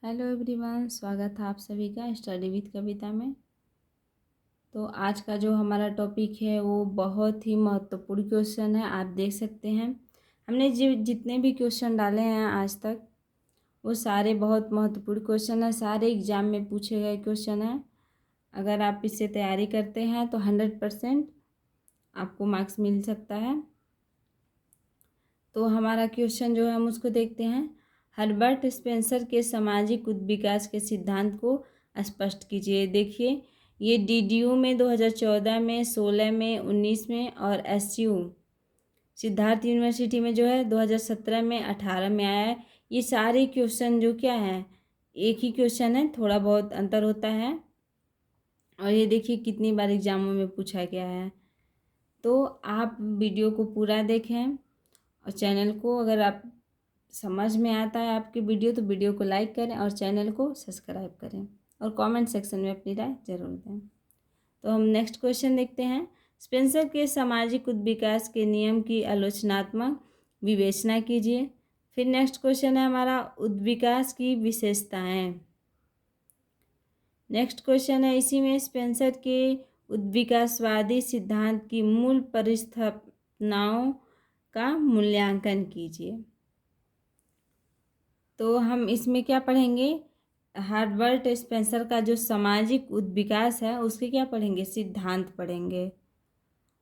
Hello everyone, स्वागत है आप सभी का स्टडी विद कविता में। तो आज का जो हमारा टॉपिक है वो बहुत ही महत्वपूर्ण क्वेश्चन है। आप देख सकते हैं हमने जितने भी क्वेश्चन डाले हैं आज तक वो सारे बहुत महत्वपूर्ण क्वेश्चन हैं, सारे एग्जाम में पूछे गए क्वेश्चन हैं। अगर आप इससे तैयारी करते हैं तो 100% आपको मार्क्स मिल सकता है। तो हमारा क्वेश्चन जो है हम उसको देखते हैं। हर्बर्ट स्पेंसर के सामाजिक विकास के सिद्धांत को स्पष्ट कीजिए। देखिए, ये डीडीयू में 2014 में, 16 में, 19 में और एसयू सिद्धार्थ यूनिवर्सिटी में जो है 2017 में, 18 में आया है। ये सारे क्वेश्चन जो क्या है, एक ही क्वेश्चन है, थोड़ा बहुत अंतर होता है। और ये देखिए कितनी बार एग्जामों में पूछा गया है। तो आप वीडियो को पूरा देखें और चैनल को, अगर आप समझ में आता है आपकी वीडियो तो वीडियो को लाइक करें और चैनल को सब्सक्राइब करें और कमेंट सेक्शन में अपनी राय जरूर दें। तो हम नेक्स्ट क्वेश्चन देखते हैं। स्पेंसर के सामाजिक विकास के नियम की आलोचनात्मक विवेचना कीजिए। फिर नेक्स्ट क्वेश्चन है हमारा उद्विकास की विशेषताएं। नेक्स्ट क्वेश्चन है इसी में, स्पेंसर के उद्विकासवादी सिद्धांत की मूल परिस्थापनाओं का मूल्यांकन कीजिए। तो हम इसमें क्या पढ़ेंगे, हर्बर्ट स्पेंसर का जो सामाजिक उद्विकास है उसके क्या पढ़ेंगे, सिद्धांत पढ़ेंगे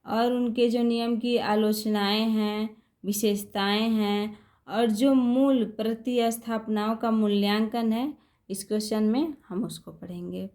और उनके जो नियम की आलोचनाएं हैं, विशेषताएं हैं और जो मूल प्रतिस्थापनाओं का मूल्यांकन है, इस क्वेश्चन में हम उसको पढ़ेंगे।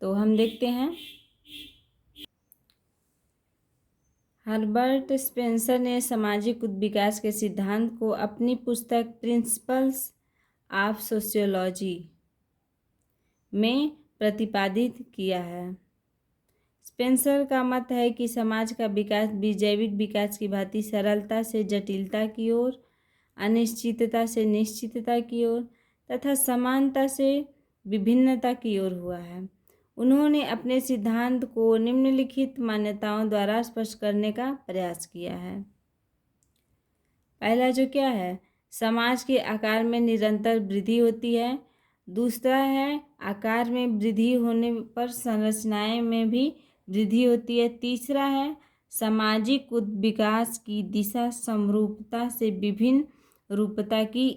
तो हम देखते हैं। हर्बर्ट स्पेंसर ने सामाजिक विकास के सिद्धांत को अपनी पुस्तक प्रिंसिपल्स ऑफ सोशियोलॉजी में प्रतिपादित किया है। स्पेंसर का मत है कि समाज का विकास भी जैविक विकास की भांति सरलता से जटिलता की ओर, अनिश्चितता से निश्चितता की ओर तथा समानता से विभिन्नता की ओर हुआ है। उन्होंने अपने सिद्धांत को निम्नलिखित मान्यताओं द्वारा स्पष्ट करने का प्रयास किया है। पहला जो क्या है, समाज के आकार में निरंतर वृद्धि होती है। दूसरा है, आकार में वृद्धि होने पर संरचनाएं में भी वृद्धि होती है। तीसरा है, सामाजिक विकास की दिशा समरूपता से विभिन्न रूपता की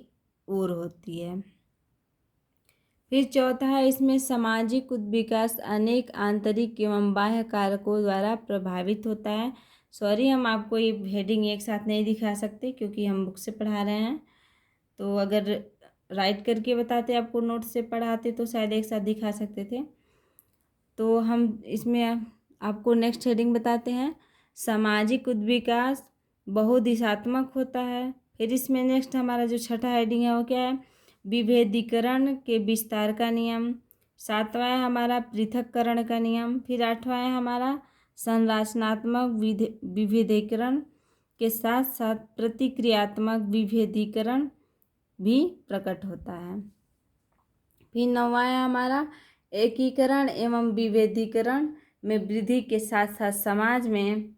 ओर होती है। फिर चौथा है, इसमें सामाजिक विकास अनेक आंतरिक एवं बाह्य कारकों द्वारा प्रभावित होता है। सॉरी, हम आपको ये हेडिंग एक साथ नहीं दिखा सकते क्योंकि हम बुक से पढ़ा रहे हैं। तो अगर राइट करके बताते, आपको नोट से पढ़ाते तो शायद एक साथ दिखा सकते थे। तो हम इसमें आपको नेक्स्ट हेडिंग बताते हैं। सामाजिक विकास बहुदिशात्मक होता है। फिर इसमें नेक्स्ट हमारा जो छठा हेडिंग है वो क्या है, विभेदीकरण के विस्तार का नियम। सातवां है हमारा पृथक्करण का नियम। फिर आठवां है हमारा संरचनात्मक विभेदीकरण के साथ साथ प्रतिक्रियात्मक विभेदीकरण भी प्रकट होता है। फिर नौवां है हमारा एकीकरण एवं विभेदीकरण में वृद्धि के साथ साथ समाज में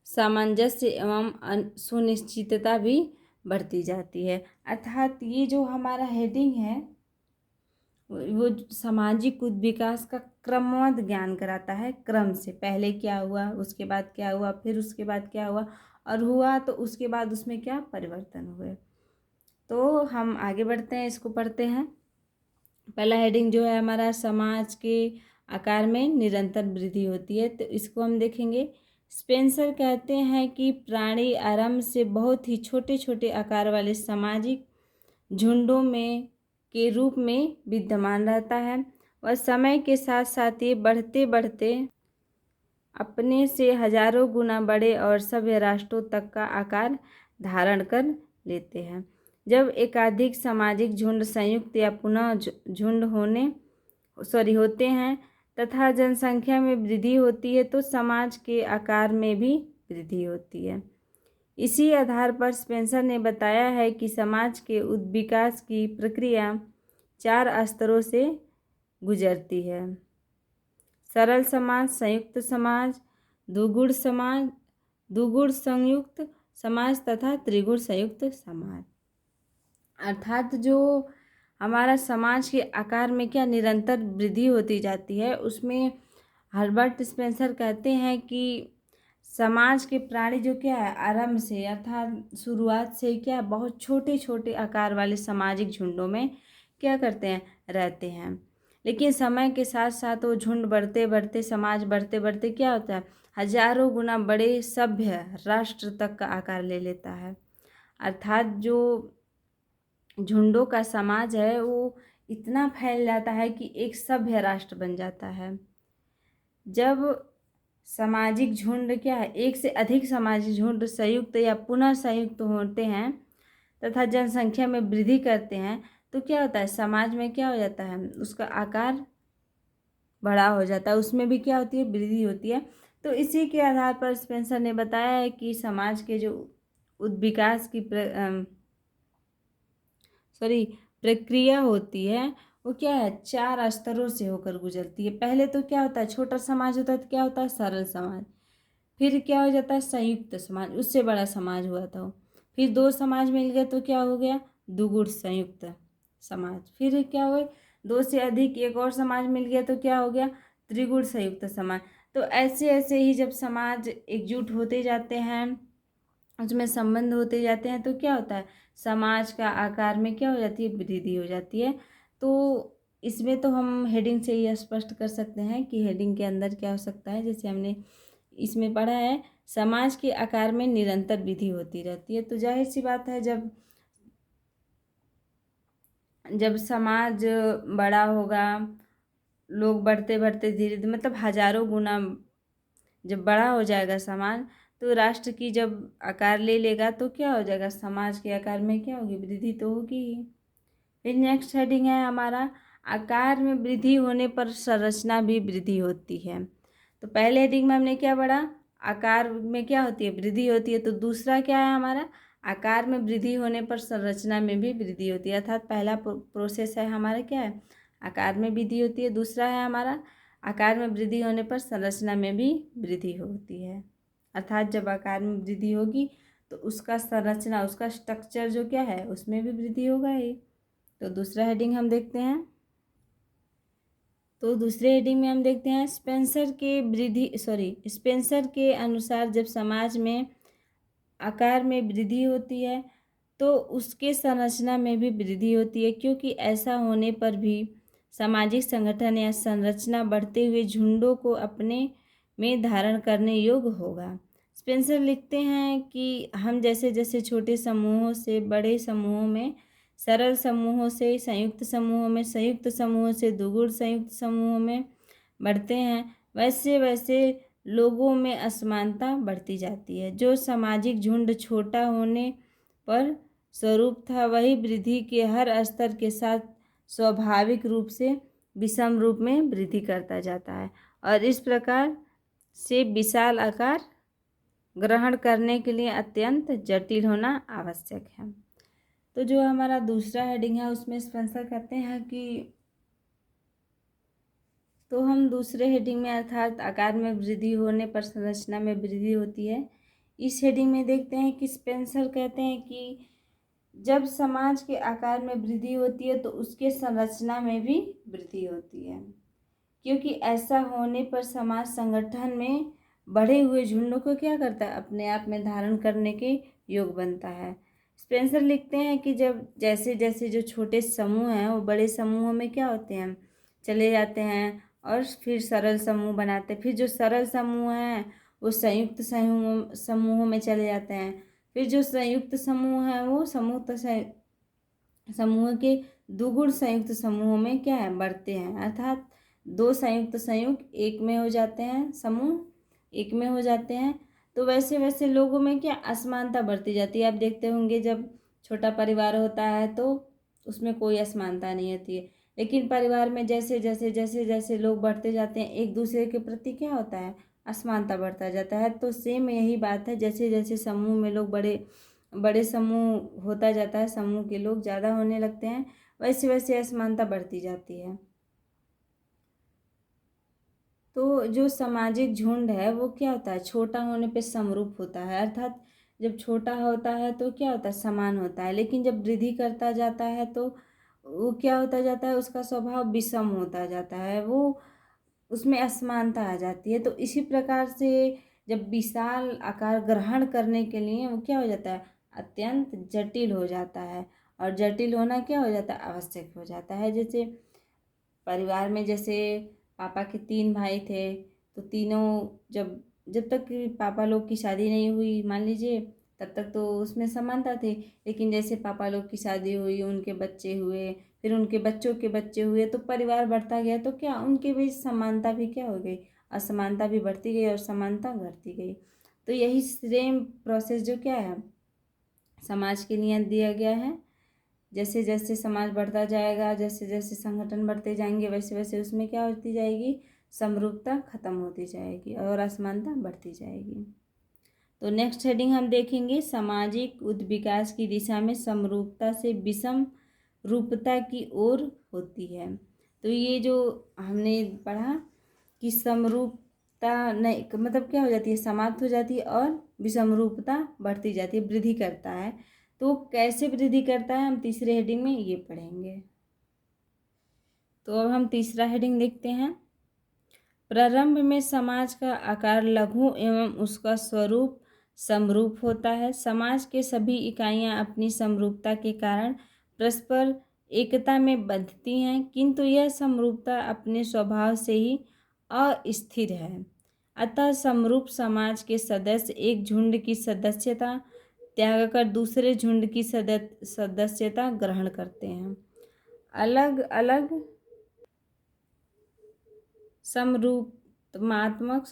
सामंजस्य एवं सुनिश्चितता भी बढ़ती जाती है। अर्थात ये जो हमारा हेडिंग है वो सामाजिक विकास का क्रमबद्ध ज्ञान कराता है। क्रम से पहले क्या हुआ, उसके बाद क्या हुआ, फिर उसके बाद क्या हुआ और हुआ तो उसके बाद उसमें क्या परिवर्तन हुए। तो हम आगे बढ़ते हैं, इसको पढ़ते हैं। पहला हेडिंग जो है हमारा, समाज के आकार में निरंतर वृद्धि होती है। तो इसको हम देखेंगे। स्पेंसर कहते हैं कि प्राणी आरंभ से बहुत ही छोटे छोटे आकार वाले सामाजिक झुंडों में के रूप में विद्यमान रहता है। वह समय के साथ साथ ये बढ़ते बढ़ते अपने से हजारों गुना बड़े और सभ्य राष्ट्रों तक का आकार धारण कर लेते हैं। जब एकाधिक सामाजिक झुंड संयुक्त या पुनः झुंड होते हैं तथा जनसंख्या में वृद्धि होती है तो समाज के आकार में भी वृद्धि होती है। इसी आधार पर स्पेंसर ने बताया है कि समाज के विकास की प्रक्रिया 4 स्तरों से गुजरती है: सरल समाज, संयुक्त समाज, दुगुण संयुक्त समाज तथा त्रिगुण संयुक्त समाज। अर्थात जो हमारा समाज के आकार में क्या निरंतर वृद्धि होती जाती है। उसमें हर्बर्ट स्पेंसर कहते हैं कि समाज के प्राणी जो क्या है आरंभ से अर्थात शुरुआत से क्या बहुत छोटे छोटे आकार वाले सामाजिक झुंडों में क्या करते हैं, रहते हैं। लेकिन समय के साथ साथ वो झुंड बढ़ते बढ़ते, समाज बढ़ते बढ़ते क्या होता है, हजारों गुना बड़े सभ्य राष्ट्र तक का आकार ले लेता है। अर्थात जो झुंडों का समाज है वो इतना फैल जाता है कि एक सभ्य राष्ट्र बन जाता है। जब सामाजिक झुंड क्या है, एक से अधिक सामाजिक झुंड संयुक्त या पुनः संयुक्त होते हैं तथा जनसंख्या में वृद्धि करते हैं तो क्या होता है, समाज में क्या हो जाता है, उसका आकार बड़ा हो जाता है, उसमें भी क्या होती है, वृद्धि होती है। तो इसी के आधार पर स्पेंसर ने बताया है कि समाज के जो विकास की प्रक्रिया होती है वो क्या है, 4 स्तरों से होकर गुजरती है। पहले तो क्या होता है, छोटा समाज होता है तो क्या होता है, सरल समाज। फिर क्या हो जाता है, संयुक्त समाज, उससे बड़ा समाज हुआ था वो। फिर 2 समाज मिल गए तो क्या हो गया, दुगुण संयुक्त समाज। फिर क्या हुआ, 2 से अधिक एक और समाज मिल गया तो क्या हो गया, त्रिगुण संयुक्त समाज। तो ऐसे ऐसे ही जब समाज एकजुट होते जाते हैं, उसमें संबंध होते जाते हैं तो क्या होता है, समाज का आकार में क्या हो जाती है, वृद्धि हो जाती है। तो इसमें तो हम हेडिंग से ये स्पष्ट कर सकते हैं कि हेडिंग के अंदर क्या हो सकता है, जैसे हमने इसमें पढ़ा है समाज के आकार में निरंतर वृद्धि होती रहती है। तो जाहिर सी बात है, जब जब समाज बड़ा होगा, लोग बढ़ते बढ़ते धीरे धीरे मतलब हजारों गुना जब बड़ा हो जाएगा समाज, तो राष्ट्र की जब आकार ले लेगा तो क्या हो जाएगा, समाज के आकार में क्या होगी, वृद्धि तो होगी ही। फिर नेक्स्ट हेडिंग है हमारा, आकार में वृद्धि होने पर संरचना भी वृद्धि होती है। तो पहले हेडिंग में हमने क्या पढ़ा, आकार में क्या होती है, वृद्धि होती है। तो दूसरा क्या है हमारा, आकार में वृद्धि होने पर संरचना में भी वृद्धि होती है। अर्थात पहला प्रोसेस है हमारा क्या है, आकार में वृद्धि होती है। दूसरा है हमारा, आकार में वृद्धि होने पर संरचना में भी वृद्धि होती है। अर्थात जब आकार में वृद्धि होगी तो उसका संरचना, उसका स्ट्रक्चर जो क्या है उसमें भी वृद्धि होगा ही। तो दूसरा हेडिंग हम देखते हैं। तो दूसरे हेडिंग में हम देखते हैं स्पेंसर के अनुसार जब समाज में आकार में वृद्धि होती है तो उसके संरचना में भी वृद्धि होती है, क्योंकि ऐसा होने पर भी सामाजिक संगठन या संरचना बढ़ते हुए झुंडों को अपने में धारण करने योग्य होगा। स्पेंसर लिखते हैं कि हम जैसे जैसे छोटे समूहों से बड़े समूहों में, सरल समूहों से संयुक्त समूहों में, संयुक्त समूहों से दुगुण संयुक्त समूहों में बढ़ते हैं, वैसे वैसे लोगों में असमानता बढ़ती जाती है। जो सामाजिक झुंड छोटा होने पर स्वरूप था, वही वृद्धि के हर स्तर के साथ स्वाभाविक रूप से विषम रूप में वृद्धि करता जाता है और इस प्रकार से विशाल आकार ग्रहण करने के लिए अत्यंत जटिल होना आवश्यक है। तो जो हमारा दूसरा हेडिंग है उसमें स्पेंसर कहते हैं कि, तो हम दूसरे हेडिंग में अर्थात आकार में वृद्धि होने पर संरचना में वृद्धि होती है, इस हेडिंग में देखते हैं कि स्पेंसर कहते हैं कि जब समाज के आकार में वृद्धि होती है तो उसके संरचना में भी वृद्धि होती है, क्योंकि ऐसा होने पर समाज संगठन में बढ़े हुए झुंडों को क्या करता है, अपने आप में धारण करने के योग बनता है। स्पेंसर लिखते हैं कि जब जैसे जैसे जो छोटे समूह हैं वो बड़े समूहों में क्या होते हैं, चले जाते हैं और फिर सरल समूह बनाते हैं। फिर जो सरल समूह हैं वो संयुक्त समूहों में चले जाते हैं। फिर जो संयुक्त समूह हैं वो समूह के दुगुण संयुक्त समूहों में क्या है, बढ़ते हैं। अर्थात 2 संयुक्त संयुक्त एक में हो जाते हैं, समूह एक में हो जाते हैं। तो वैसे वैसे लोगों में क्या असमानता बढ़ती जाती है। आप देखते होंगे जब छोटा परिवार होता है तो उसमें कोई असमानता नहीं होती है, लेकिन परिवार में जैसे जैसे जैसे जैसे लोग बढ़ते जाते हैं एक दूसरे के प्रति क्या होता है, असमानता बढ़ता जाता है। तो सेम यही बात है, जैसे जैसे समूह में लोग बड़े बड़े समूह होता जाता है, समूह के लोग ज़्यादा होने लगते हैं, वैसे वैसे असमानता बढ़ती जाती है। तो जो सामाजिक झुंड है वो क्या होता है, छोटा होने पे समरूप होता है। अर्थात जब छोटा होता है तो क्या होता है, समान होता है, लेकिन जब वृद्धि करता जाता है तो वो क्या होता जाता है, उसका स्वभाव विषम होता जाता है, वो उसमें असमानता आ जाती है। तो इसी प्रकार से जब विशाल आकार ग्रहण करने के लिए वो क्या हो जाता है, अत्यंत जटिल हो जाता है। और जटिल होना क्या हो जाता है, आवश्यक हो जाता है। जैसे परिवार में जैसे पापा के 3 भाई थे, तो तीनों जब जब तक कि पापा लोग की शादी नहीं हुई मान लीजिए, तब तक तो उसमें समानता थी। लेकिन जैसे पापा लोग की शादी हुई, उनके बच्चे हुए, फिर उनके बच्चों के बच्चे हुए, तो परिवार बढ़ता गया, तो क्या उनके बीच समानता भी क्या हो गई, असमानता भी बढ़ती गई और समानता घटती गई। तो यही सेम प्रोसेस जो क्या है, समाज के लिए दिया गया है। जैसे जैसे समाज बढ़ता जाएगा, जैसे जैसे संगठन बढ़ते जाएंगे, वैसे वैसे उसमें क्या होती जाएगी, समरूपता खत्म होती जाएगी और असमानता बढ़ती जाएगी। तो नेक्स्ट हेडिंग हम देखेंगे, सामाजिक विकास की दिशा में समरूपता से विषम रूपता की ओर होती है। तो ये जो हमने पढ़ा कि समरूपता नहीं मतलब क्या हो जाती है, समाप्त हो जाती है और विषमरूपता बढ़ती जाती है, वृद्धि करता है। तो कैसे वृद्धि करता है, हम तीसरे हेडिंग में ये पढ़ेंगे। तो अब हम तीसरा हेडिंग देखते हैं। प्रारंभ में समाज का आकार लघु एवं उसका स्वरूप समरूप होता है। समाज के सभी इकाइयां अपनी समरूपता के कारण परस्पर एकता में बंधती हैं, किंतु यह समरूपता अपने स्वभाव से ही अस्थिर है। अतः समरूप समाज के सदस्य एक झुंड की सदस्यता त्याग कर दूसरे झुंड की सदस्यता ग्रहण करते हैं। अलग अलग समरूपात्मक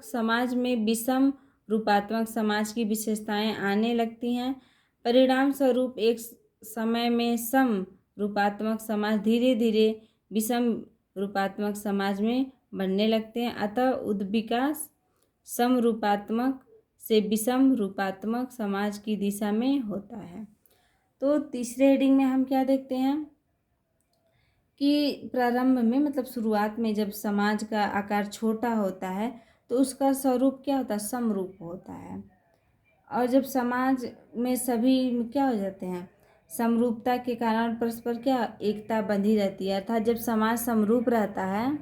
समाज में विषम रूपात्मक समाज की विशेषताएं आने लगती हैं। परिणाम स्वरूप एक समय में सम रूपात्मक समाज धीरे धीरे विषम रूपात्मक समाज में बनने लगते हैं। अतः उद्विकास समरूपात्मक से विषम रूपात्मक समाज की दिशा में होता है। तो तीसरे हेडिंग में हम क्या देखते हैं कि प्रारंभ में मतलब शुरुआत में जब समाज का आकार छोटा होता है, तो उसका स्वरूप क्या होता है, समरूप होता है। और जब समाज में सभी क्या हो जाते हैं, समरूपता के कारण परस्पर क्या एकता बंधी रहती है। अर्थात जब समाज समरूप रहता है,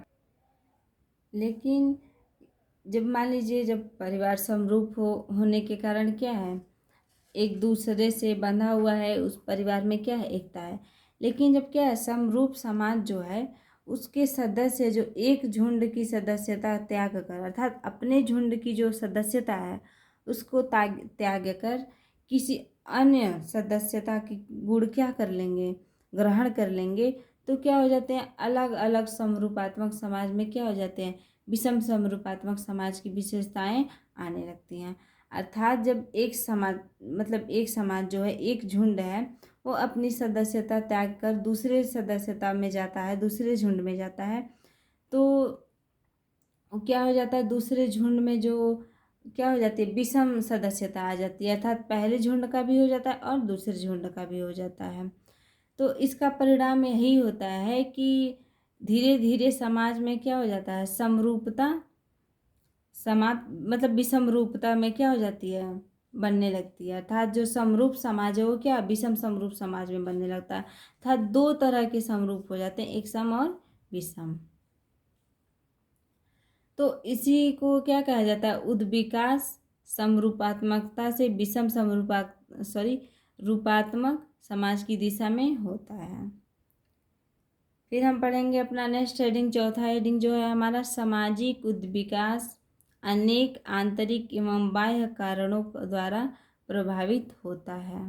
लेकिन जब मान लीजिए जब परिवार समरूप होने के कारण क्या है, एक दूसरे से बंधा हुआ है, उस परिवार में क्या है, एकता है। लेकिन जब क्या है, समरूप समाज जो है उसके सदस्य जो एक झुंड की सदस्यता त्याग कर, अर्थात अपने झुंड की जो सदस्यता है उसको त्याग कर किसी अन्य सदस्यता की गुण क्या कर लेंगे, ग्रहण कर लेंगे, तो क्या हो जाते हैं, अलग अलग समरूपात्मक समाज में क्या हो जाते हैं, विषम समरूपात्मक समाज की विशेषताएं आने लगती हैं। अर्थात जब एक समाज मतलब एक समाज जो है, एक झुंड है, वो अपनी सदस्यता त्याग कर दूसरे सदस्यता में जाता है, दूसरे झुंड में जाता है, तो क्या हो जाता है, दूसरे झुंड में जो क्या हो जाती है, विषम सदस्यता आ जाती है। अर्थात पहले झुंड का भी हो जाता है और दूसरे झुंड का भी हो जाता है। तो इसका परिणाम यही होता है कि धीरे धीरे समाज में क्या हो जाता है, समरूपता मतलब विषम रूपता में क्या हो जाती है, बनने लगती है। अर्थात जो समरूप समाज है वो क्या विषम समरूप समाज में बनने लगता है। अर्थात दो तरह के समरूप हो जाते हैं, एक सम और विषम। तो इसी को क्या कहा जाता है, उद्विकास समरूपात्मकता से विषम रूपात्मक समाज की दिशा में होता है। फिर हम पढ़ेंगे अपना नेक्स्ट हेडिंग, चौथा हेडिंग जो है हमारा, सामाजिक उद्विकास अनेक आंतरिक एवं बाह्य कारणों द्वारा प्रभावित होता है।